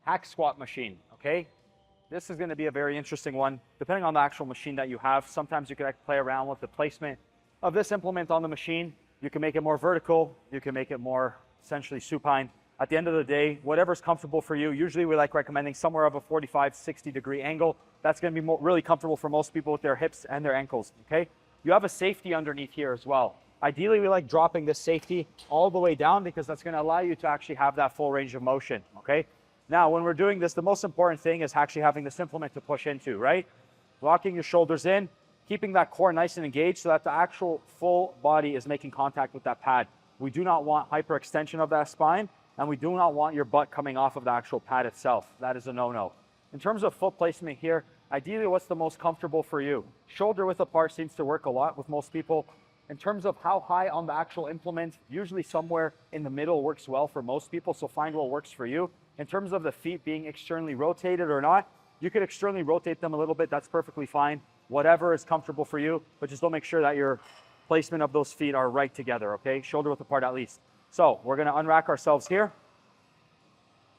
hack squat machine, okay? This is going to be a very interesting one. Depending on the actual machine that you have, sometimes you can play around with the placement of this implement on the machine. You can make it more vertical. You can make it more essentially supine. At the end of the day, whatever's comfortable for you. Usually we like recommending somewhere of a 45, 60-degree angle. That's going to be really comfortable for most people with their hips and their ankles, okay? You have a safety underneath here as well. Ideally, we like dropping this safety all the way down because that's going to allow you to actually have that full range of motion, okay? Now, when we're doing this, the most important thing is actually having this implement to push into, right? Locking your shoulders in, keeping that core nice and engaged so that the actual full body is making contact with that pad. We do not want hyperextension of that spine, and we do not want your butt coming off of the actual pad itself. That is a no-no. In terms of foot placement here, ideally, what's the most comfortable for you? Shoulder width apart seems to work a lot with most people. In terms of how high on the actual implement, usually somewhere in the middle works well for most people, so find what works for you. In terms of the feet being externally rotated or not, you could externally rotate them a little bit, that's perfectly fine. Whatever is comfortable for you, but just don't make sure that your placement of those feet are right together, okay? Shoulder width apart at least. So we're gonna unrack ourselves here.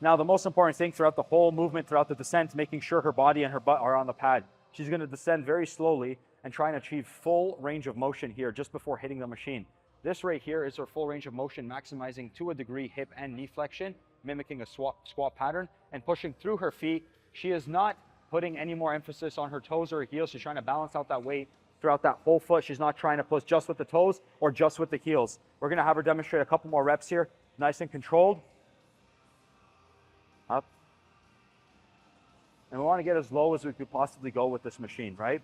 Now the most important thing throughout the whole movement, throughout the descent, making sure her body and her butt are on the pad. She's gonna descend very slowly and try and achieve full range of motion here just before hitting the machine. This right here is her full range of motion, maximizing to a degree hip and knee flexion, mimicking a squat pattern, and pushing through her feet. She is not putting any more emphasis on her toes or her heels. She's trying to balance out that weight throughout that whole foot. She's not trying to push just with the toes or just with the heels. We're gonna have her demonstrate a couple more reps here, nice and controlled. Up. And we wanna get as low as we could possibly go with this machine, right?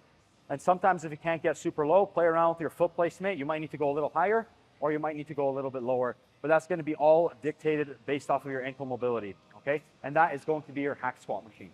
And sometimes if you can't get super low, play around with your foot placement. You might need to go a little higher or you might need to go a little bit lower, but that's going to be all dictated based off of your ankle mobility, okay? And that is going to be your hack squat machine.